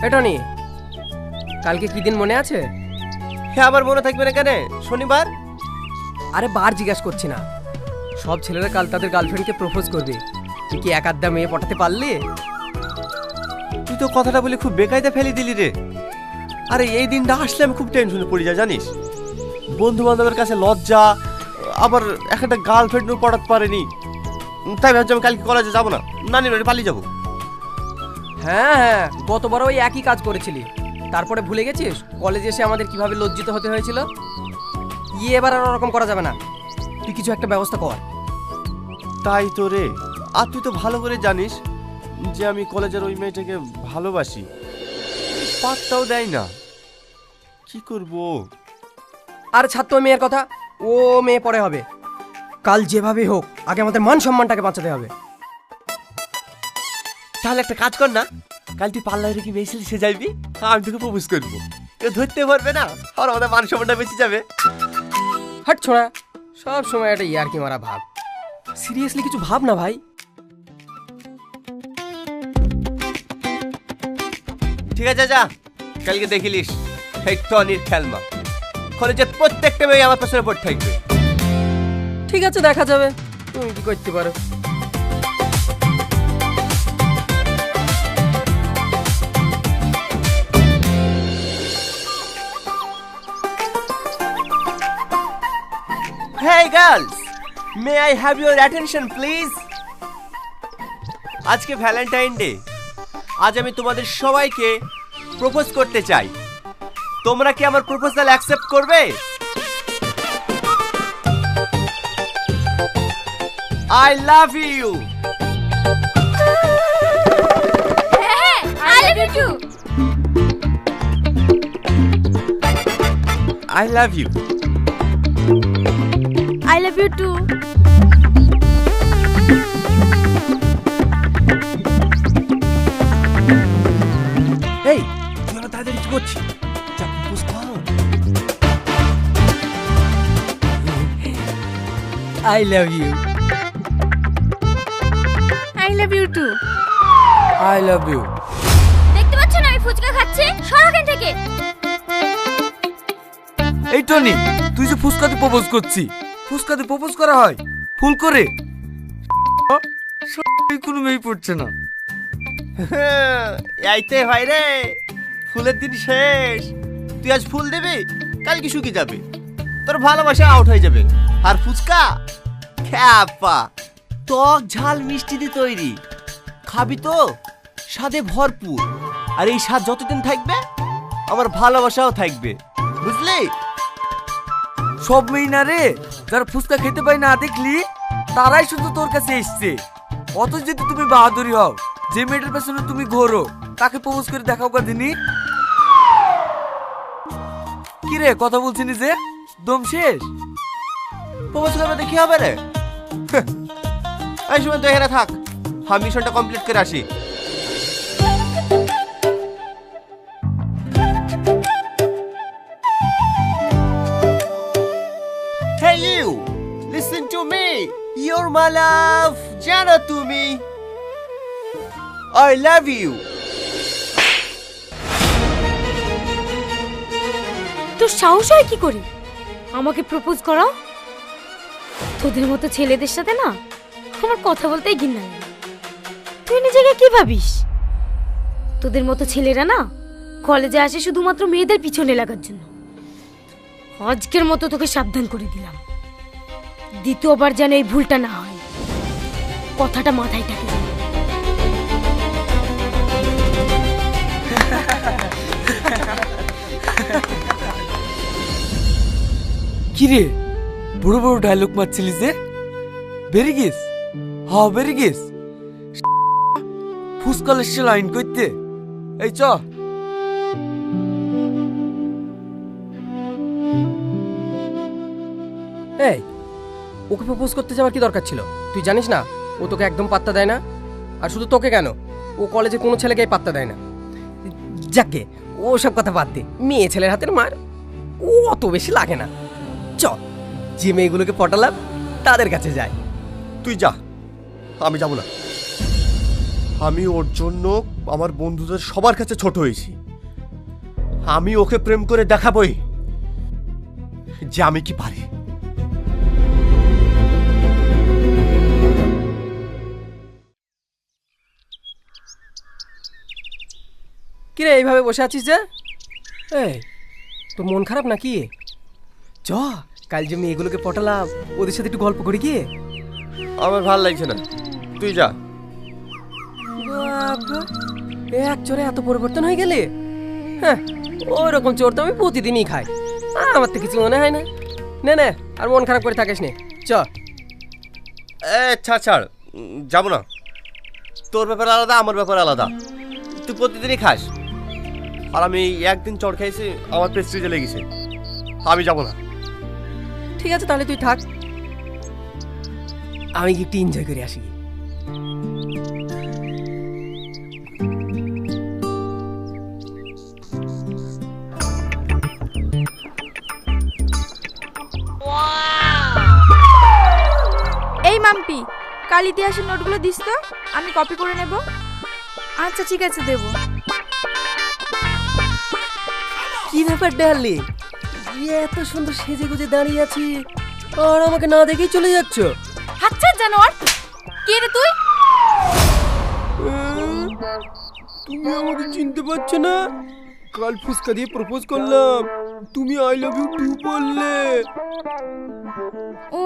এটা নি কালকে কি দিন মনে আছে? হ্যাঁ, আবার মনে থাকবে না কেন? শনিবার। আরে বার জিজ্ঞাসা করছি না, সব ছেলেরা কাল তাদের গার্লফ্রেন্ডকে প্রপোজ করবে, তুই কি এক আধটা মেয়ে পটাতে পারলি? তুই তো কথাটা বলে খুব বেকায়দা ফেলে দিলি রে। আরে এই দিনটা আসলে আমি খুব টেনশনে পড়ে যাই জানিস। বন্ধু বান্ধবের কাছে লজ্জা, আবার একটা গার্লফ্রেন্ডও পড়াতে পারেনি, তাই ভাবছি আমি কালকে কলেজে যাবো না, নানির বাড়ি পালিয়ে যাবো। হ্যাঁ হ্যাঁ, গতবারও ওই একই কাজ করেছিলি, তারপরে ভুলে গেছিস কলেজে এসে আমাদের কিভাবে লজ্জিত হতে হয়েছিল? এবার আর ওরকম করা যাবে না, তুই কিছু একটা ব্যবস্থা কর। তাই তো রে, আর তুই তো ভালো করে জানিস যে আমি কলেজের ওই মেয়েটাকে ভালোবাসি, পাত্তাও দেয় না, কি করবো? আর ছাত্র মেয়ের কথা, ও মেয়ে পরে হবে, কাল যেভাবে হোক আগে আমাদের মান সম্মানটাকে বাঁচাতে হবে। তাহলে একটা কাজ কর না, কাল তুই পাল্লায় রেখে মেয়ে ছেলে সে যাইবি, আমি তোকে প্রপোজ করবো, কেউ ধরতে পারবে না, আর আমাদের মান সম্মানটা বেঁচে যাবে। হাট ছোড়া, সব সময় একটা ইয়ার্কি মারা ভাব, সিরিয়াসলি কিছু ভাব না ভাই। ঠিক আছে, যা কালকে দেখিলিস এই টনির খেলমা, কলেজের প্রত্যেকটা মেয়ে আমার পেছনে পড়ে থাকবে। ঠিক আছে, দেখা যাবে তুমি কি করতে পারো। Hey girls, may I have your attention please? আজকে ভ্যালেন্টাইন ডে, আজ আমি তোমাদের সবাইকে প্রপোজ করতে চাই, তোমরা কি আমার প্রপোজাল অ্যাকসেপ্ট করবে? I love you. I love you too. I love you. I love you too. এই তুই আমার তাড়াতাড়ি কি করছিস? যা প্রপোজ কর। I love you. I love you too. I love you. দেখতে পাচ্ছ না আমি ফুচকা খাচ্ছি? সর এখান থেকে। এই টনি, তুই যে ফুসকাতে প্রপোজ করছিস, ফুসকাতে প্রপোজ করা হয় ফুল করে? কোনো মেয়ে পড়ছে না। এইতে হয় রে, ফুলের দিন শেষ, তুই আজ ফুল দিবি, কাল কি শুকিয়ে যাবে, তোর ভালোবাসা আউট হয়ে যাবে। আর ফুচকা খ্যাপা, টক ঝাল মিষ্টি দিয়ে তৈরি, খাবি তো স্বাদে ভরপুর, আর এই স্বাদ যতদিন থাকবে আমার ভালোবাসাও থাকবে, বুঝলি? সব মেয়ে না রে, যারা ফুচকা খেতে পায় না দেখলি তারাই শুধু তোর কাছে এসছে। অত যদি তুমি বাহাদুরি হও, যে মেয়েটার পেছনে তুমি ঘোরো তাকে প্রপোজ করে দেখাও কাদিনি। কি রে কথা বলছিনি যে, দম শেষ? প্রপোজ করবে কি হবে রে? এই সময় তো এখানে থাক, আমি মিশনটা কমপ্লিট করে আসি। Hey you, listen to me. You're my love, জানো তুমি। I love you. তোর সাহস হয় কি করে আমাকে প্রপোজ করা? তোদের মতো ছেলেদের সাথে না আমার কথা বলতেই ঘৃণা লাগে। তুই নিজেকে কি ভাবিস? তোদের মতো ছেলেরা না কলেজে আসে শুধুমাত্র মেয়েদের পিছনে লাগার জন্য। আজকের মতো তোকে সাবধান করে দিলাম, দ্বিতীয়বার যেন এই ভুলটা না হয়, কথাটা মাথায় থাকে। কি রে বড় বড় ডায়লগ মারছিলিস যে, বেরিয়ে গেস? হ্যাঁ বেরিয়ে গেস। ফুসকালের সে লাইন করতে, এই চ। এই ওকে প্রপোজ করতে যাওয়ার কি দরকার ছিল? তুই জানিস না ও তোকে একদম পাত্তা দেয় না, আর শুধু তোকে কেন, ও কলেজে কোনো ছেলেকেই পাত্তা দেয় না। যাকে ও সব কথা বাদ দে, মেয়ে ছেলের হাতের মার ও অত বেশি লাগে না। চ, যে মেয়েগুলোকে পটালাম তাদের কাছে যাই। তুই যা, আমি যাবো না। আমি ওর জন্য আমার বন্ধুদের সবার কাছে ছোট হয়েছি। আমি ওকে প্রেম করে দেখাবই যে আমি কি পারি। কিরে এইভাবে বসে আছিস যে? এই তোর মন খারাপ নাকি? চ কাল যে মেয়েগুলোকে পটালাম ওদের সাথে একটু গল্প করি গিয়ে। আমার ভালো লাগছে না, তুই যা। বাবা, এক চোরে এত পরিবর্তন হয়ে গেলে? হ্যাঁ, ওই রকম চোর তো আমি প্রতিদিনই খাই, আমার তো কিছু মনে হয় না। নে নে, আর মন খারাপ করে থাকিস নে, চ। ছাড় ছাড়, যাবো না। তোর ব্যাপার আলাদা, আমার ব্যাপার আলাদা। তুই প্রতিদিনই খাস, আর আমি একদিন চড় খাইছি, আমার প্রেস্টিজে লেগেছে। আমি যাবো না। ঠিক আছে তাহলে তুই থাক, আমি একটু এনজয় করে আসি। এই মাম্পি, কাল ইতিহাসের নোটগুলো দিস তো, আমি কপি করে নেব। আচ্ছা ঠিক আছে, দেব। কি ব্যাপার ডার্লি, এত সুন্দর সেজে গুজে দাঁড়িয়ে আছি আর আমাকে না দেখেই চলে যাচ্ছ? আচ্ছা জানোয়ার, কে রে তুই? তুমি আমাকে চিনতে পারছো না? কাল ফুসকা দিয়ে প্রপোজ করলাম, তুমি আই লাভ ইউ টু বললে। ও,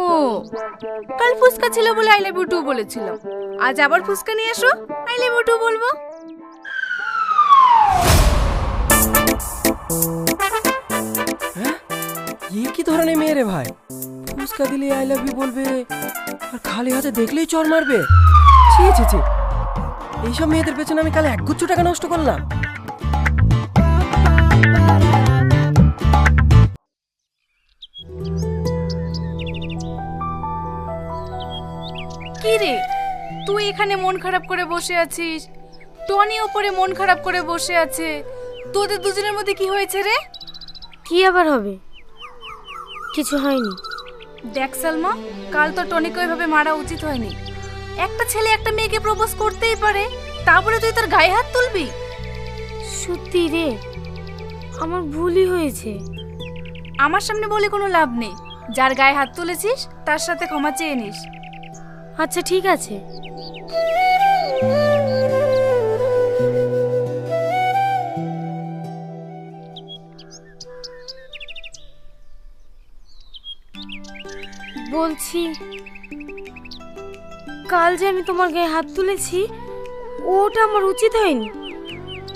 কাল ফুসকা ছিল বলে আই লাভ ইউ টু বলেছিলাম, আজ আবার ফুসকা নিয়ে এসো, আই লাভ ইউ টু বলবো। ये কি ধরনের মেয়ে রে ভাই? ফুসকা দিলে আই লাভ ইউ বলবে আর খালি হাতে দেখলেই চড় মারবে? ছি ছি ছি, এইসব মেয়েদের পেছনে আমি কাল একগুচ্ছ টাকা নষ্ট করলাম। কি রে, তুই এখানে মন খারাপ করে বসে আছিস, টনি ওপরে মন খারাপ করে বসে আছে, তোদের দুজনের মধ্যে কি হয়েছে রে? কি আবার হবে? কিছু হয়নি। দেখ সালমা, কাল তো টনিকে ওইভাবে মারা উচিত হয়নি। একটা ছেলে একটা মেয়েকে প্রপোজ করতেই পারে, তারপরে তুই তার গায়ে হাত তুলবি? সত্যি রে, আমার ভুলই হয়েছে। আমার সামনে বলে কোনো লাভ নেই, যার গায়ে হাত তুলেছিস তার সাথে ক্ষমা চেয়ে নিস। আচ্ছা ঠিক আছে। বলছি, কাল যে আমি তোমার গায়ে হাত তুলেছি ওটা আমার উচিত হয়নি,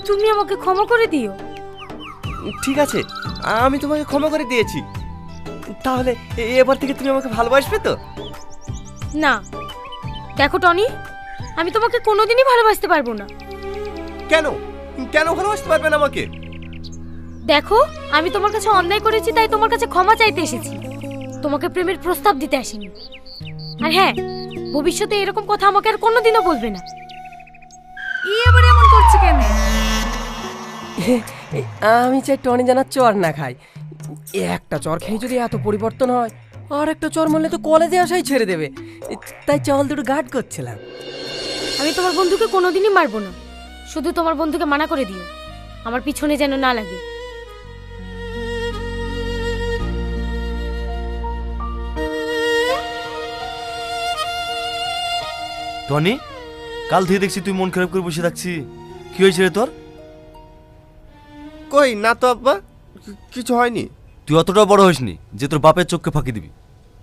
তুমি আমাকে ক্ষমা করে দিও। ঠিক আছে, আমি তোমাকে ক্ষমা করে দিয়েছি। তাহলে এবার থেকে তুমি আমাকে ভালোবাসবে তো? না, দেখো টনি, আমি তোমাকে কোনোদিনই ভালোবাসতে পারবো না। কেন কেন ভালোবাসতে পারবেন আমাকে? দেখো, আমি তোমার কাছে অন্যায় করেছি, তাই তোমার কাছে ক্ষমা চাইতে এসেছি, তোমাকে প্রেমের প্রস্তাব দিতে আসিনি। আর হ্যাঁ, ভবিষ্যতে এরকম কথা আমাকে আর কোনোদিনও বলবে না। ই আবার এমন করছে কেন? আমি চাই টনি জানার চর না খাই। একটা চর খেয়ে যদি এত পরিবর্তন হয়, আর একটা চর মারলে তো কলেজে আসাই ছেড়ে দেবে, তাই চল দুটো গার্ড করছিলাম। আমি তোমার বন্ধুকে কোনোদিনই মারবো না, শুধু তোমার বন্ধুকে মানা করে দিও, আমার পিছনে যেন না লাগে। টনি, কাল থেকে দেখছি তুই মন খারাপ করে বসে থাকছি, কি হয়েছে রে তোর? কই না তো আব্বা, কিছু হয়নি। তুই অতটাও বড় হইসনি যে তোর বাপের চোখকে ফাঁকি দিবি।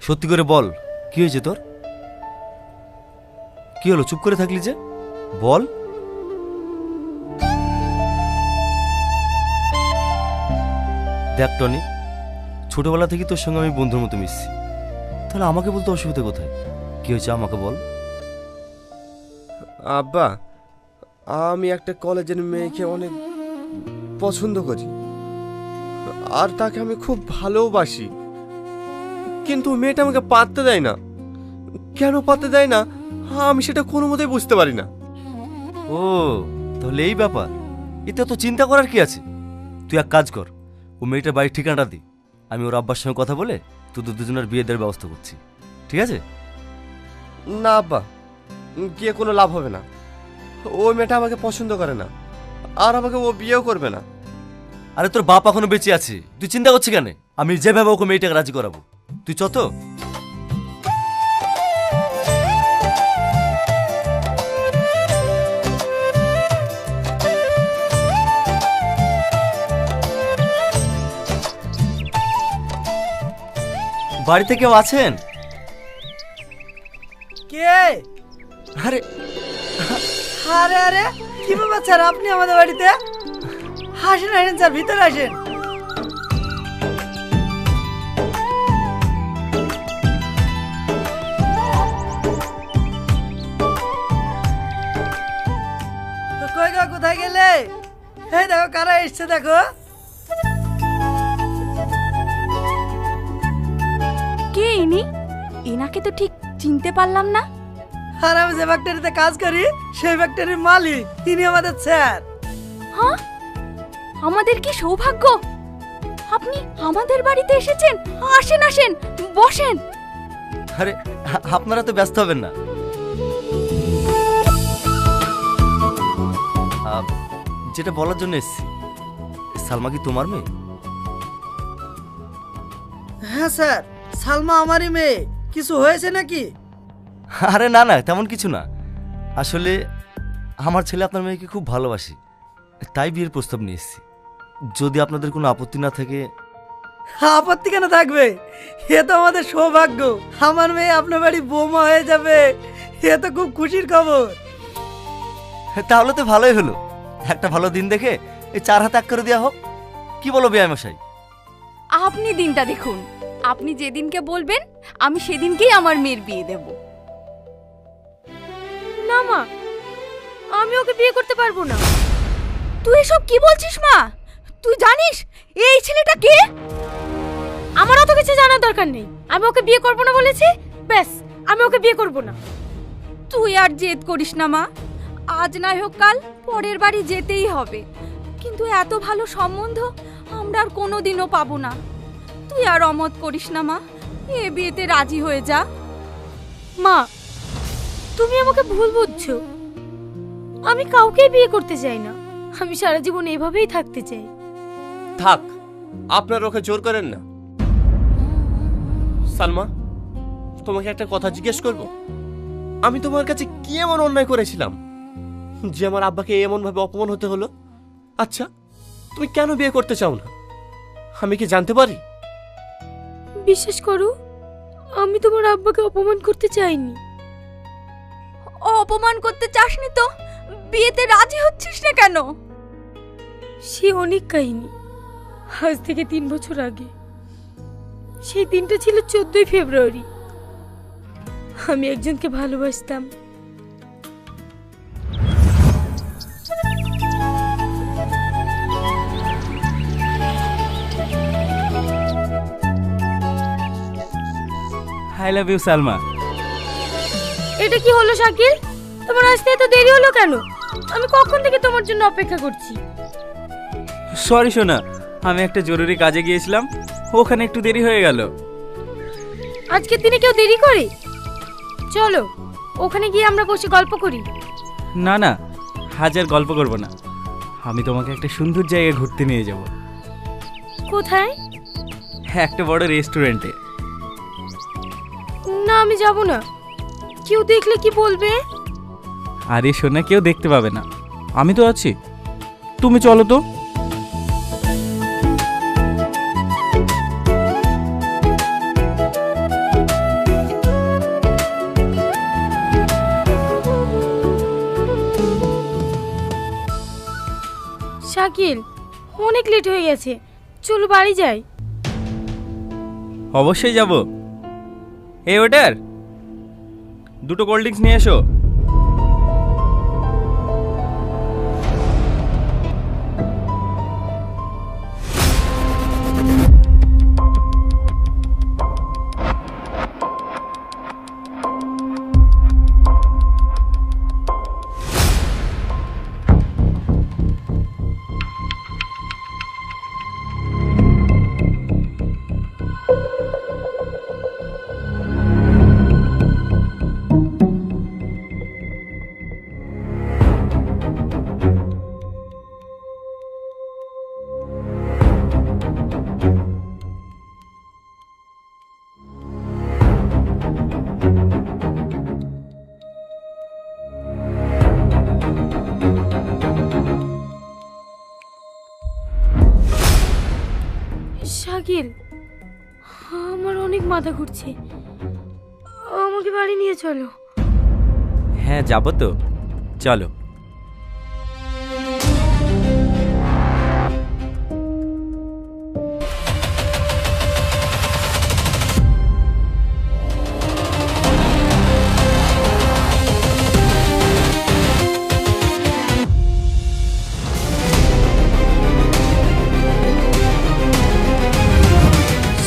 সত্যি করে বল, কি হয়েছে তোর? কি হলো, চুপ করে থাকলি যে? বল। দেখ টনি, ছোটবেলা থেকে তোর সঙ্গে আমি বন্ধুর মতো মিশছি, তাহলে আমাকে বলতে অসুবিধা কোথায়? কি হয়েছে আমাকে বল। আব্বা, আমি একটা কলেজের মেয়েকে অনেক পছন্দ করি, আর তাকে আমি খুব ভালোবাসি, কিন্তু মেয়েটা আমাকে পাত্তা দেয় না। কেন পাত্তা দেয় না আমি সেটা কোনো মতেই বুঝতে পারি না। ও, তাহলে এই ব্যাপার। এতে তো চিন্তা করার কি আছে? তুই এক কাজ কর, ও মেয়েটার বাড়ির ঠিকানাটা দি, আমি ওর আব্বার সঙ্গে কথা বলে তোদের দুজনের বিয়ে দেওয়ার ব্যবস্থা করছি, ঠিক আছে? না আব্বা, গিয়ে কোনো লাভ হবে না। ওই মেয়েটা আমাকে পছন্দ করে না, আর আমাকে ও বিয়েও করবে না। আরে তোর বাপ এখনো বেঁচে আছে, তুই চিন্তা করছিস কেন? আমি যেভাবে ওকে মেয়েটাকে রাজি করাবো, তুই চ তো। বাড়িতে কেউ আছেন? কে? আরে আরে আরে কি ব্যাপার স্যার, আপনি আমাদের বাড়িতে? আসেন আসেন স্যার, ভিতরে আসেন। কই গো, কোথায় গেলে? এই দেখো কারা এসছে, দেখো। কে ইনি? এনাকে তো ঠিক চিনতে পারলাম না। আর আমি যে ফ্যাক্টরিতে কাজ করি সেই ফ্যাক্টরির মালিক, তিনি আমাদের স্যার। হ্যাঁ, আমাদের কি সৌভাগ্য, আপনি আমাদের বাড়িতে এসেছেন। আসেন আসেন, বসেন। আরে আপনারা তো ব্যস্ত হবেন না। যেটা বলার জন্য এসেছি, সালমা কি তোমার মেয়ে? হ্যাঁ স্যার, সালমা আমারই মেয়ে। কিছু হয়েছে নাকি? আরে না না, তেমন কিছু না। আসলে আমার ছেলে আপনার মেয়েকে খুব ভালোবাসি, তাই বিয়ের প্রস্তাব নিয়ে এসেছি। যদি আপনাদের কোনো আপত্তি না থাকে। আপত্তি কেন থাকবে? এ তো আমাদের সৌভাগ্য, আমার মেয়ে আপনার বাড়ি বৌমা হয়ে যাবে। এ তো খুব খুশির খবর। তাহলে তো ভালোই হলো, একটা ভালো দিন দেখে এই 4 হাত এক করে দেওয়া হোক। কি বলো বিআই মশাই? আপনি দিনটা দেখুন, আপনি যেদিনকে বলবেন আমি সেদিনকেই আমার মেয়ের বিয়ে দেব। না মা, আমি ওকে বিয়ে করতে পারবো না। তুই এসব কি বলছিস মা? তুই জানিস এই ছেলেটা কে? আমার অত কিছু জানার দরকার নেই। আমি ওকে বিয়ে করবো না বলেছি, ব্যাস। আমি ওকে বিয়ে করবো না। তুই আর জেদ করিস না মা, আজ না হোক কাল পরের বাড়ি যেতেই হবে। কিন্তু এত ভালো সম্বন্ধ আমরা আর কোনোদিনও পাবো না। তুই আর অমত করিস না মা, এ বিয়েতে রাজি হয়ে যা। মা, তুমি আমাকে ভুল বুঝছো। আমি কাউকে বিয়ে করতে চাই না। আমি সারা জীবন এভাবেই থাকতে চাই। থাক, আপনার ওকে জোর করেন না। সালমা, তোমাকে একটা কথা জিজ্ঞেস করব। আমি তোমার কাছে কি এমন অন্যায় করেছিলাম যে আমার আব্বাকে এমন ভাবে অপমান হতে হলো? আচ্ছা, তুমি কেন বিয়ে করতে চাও না, আমি কি জানতে পারি? বিশ্বাস করো, আমি তোমার আব্বাকে অপমান করতে চাইনি। অপমান করতে চাসনি তো বিয়েতে রাজি হচ্ছিস না কেন? সে অনেক কাহিনী। আজ থেকে 3 বছর আগে সেই দিনটা ছিল 14ই ফেব্রুয়ারি। আমি একজনকে ভালোবাসতাম। I love you Salma. এটা কি হলো শাকিল? তোমার আসতে এত দেরি হলো কেন? আমি কখন থেকে তোমার জন্য অপেক্ষা করছি। সরি সোনা, আমি একটা জরুরি কাজে গিয়েছিলাম, ওখানে একটু দেরি হয়ে গেল। আজকের দিনে কেউ দেরি করে? চলো ওখানে গিয়ে আমরা বসে গল্প করি। না না, হাজার গল্প করব না, আমি তোমাকে একটা সুন্দর জায়গায় ঘুরতে নিয়ে যাব। কোথায়? একটা বড় রেস্টুরেন্টে। না, আমি যাব না। কেউ দেখলে কি বলবে? আরে সোনা, কেউ দেখতে পাবে না, আমি তো আছি। তুমি চলো তো। শাকিল, অনেক লেট হয়ে গেছে, চলো বাড়ি যাই। অবশ্যই যাব। এই ওয়েটার, 2টো কোল্ড ড্রিঙ্কস নিয়ে এসো। শাকিল, আমার অনেক মাথা ঘুরছে, আমাকে বাড়ি নিয়ে চলো। হ্যাঁ যাবো তো, চলো।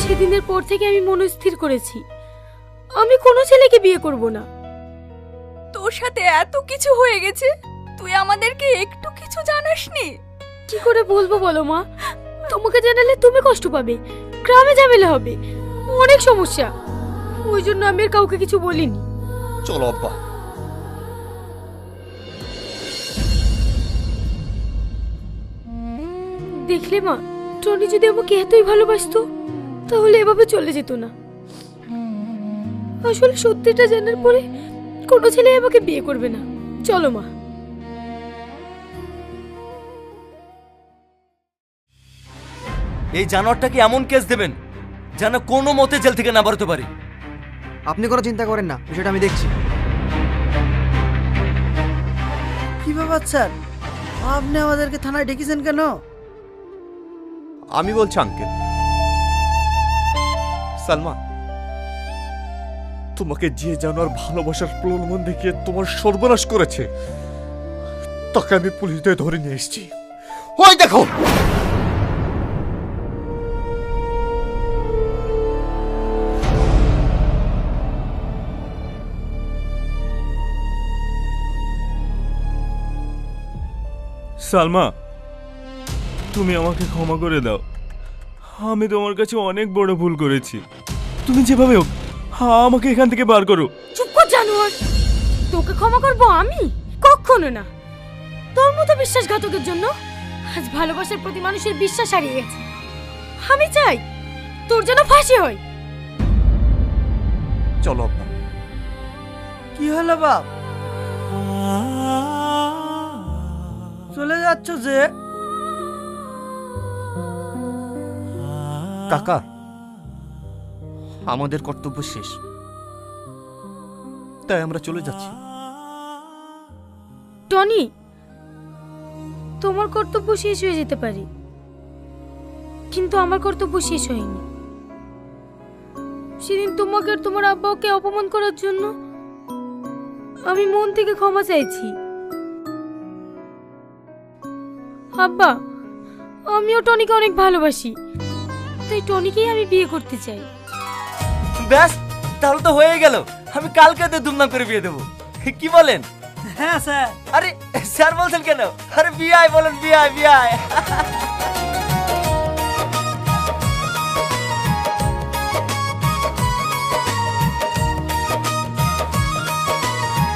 সেদিনের পর থেকে আমি মনস্থির করেছি আমি কোনো ছেলেকে বিয়ে করব না। তোর সাথে এত কিছু হয়ে গেছে, তুই আমাদেরকে একটু কিছু জানাসনি? কি করে বলবো বলো মা? তোমাকে জানালে তুমি কষ্ট পাবে, গ্রামে ঝামেলা হবে, অনেক সমস্যা। ওই জন্য আমি আর কাউকে কিছু বলিনি। চলো আব্বা। দেখলে মা, টনি যদি আমাকে এতই ভালোবাসতো তাহলে এভাবে চলে যেত না। আসলে সত্যিটা জানার পরে কোনো ছেলে আমাকে বিয়ে করবে না। চলো মা। এই জানোয়ারটাকে এমন কেস দেবেন যেন কোনো মতে জেল থেকে না বেরোতে পারি। আপনি কোনো চিন্তা করেন না, বিষয়টা আমি দেখছি। কি ব্যাপার স্যার, আপনি আমাদেরকে থানায় ডেকেছেন কেন? আমি বলছি আঙ্কেল, সালমা, তোমাকে যে জানোয়ার ভালোবাসার প্রলোভন দেখিয়ে তোমার সর্বনাশ করেছে তাকে আমি পুলিশদের ধরে নিয়ে এসেছি। ওই দেখো। সালমা, তুমি আমাকে ক্ষমা করে দাও। আমি তোমার কাছে অনেক বড় ভুল করেছি। তুমি যেভাবে হোক আমাকে এখান থেকে বার করো। চুপ কর জানোয়ার, তোকে ক্ষমা করবো আমি? কখনো না। তোর মতো বিশ্বাসঘাতকের জন্য আজ ভালোবাসার প্রতি মানুষের বিশ্বাস হারিয়ে গেছে। আমি চাই তোর যেন ফাঁসি হয়। চলো আব্বা। কি হলো বাপ, চলে যাচ্ছ যে? কাকা, আমাদের কর্তব্য শেষ, তাই আমরা চলে যাচ্ছি। টনি, তোমার কর্তব্য শেষ হয়ে যেতে পারে, কিন্তু আমার কর্তব্য শেষ হয়নি। সেদিন তোমাকে আর তোমার আব্বাকে অপমান করার জন্য আমি মন থেকে ক্ষমা চাইছি। আব্বা, আমিও টনিকে অনেক ভালোবাসি, তাই টনিকেই আমি বিয়ে করতে চাই। ব্যাস, তাহলে তো হয়ে গেল। আমি কালকে ধুমধাম করে বিয়ে দেবো, কি বলেন? হ্যাঁ স্যার। আরে স্যার বলছেন কেন? আরে বিয়ে বলেন, বিয়ে।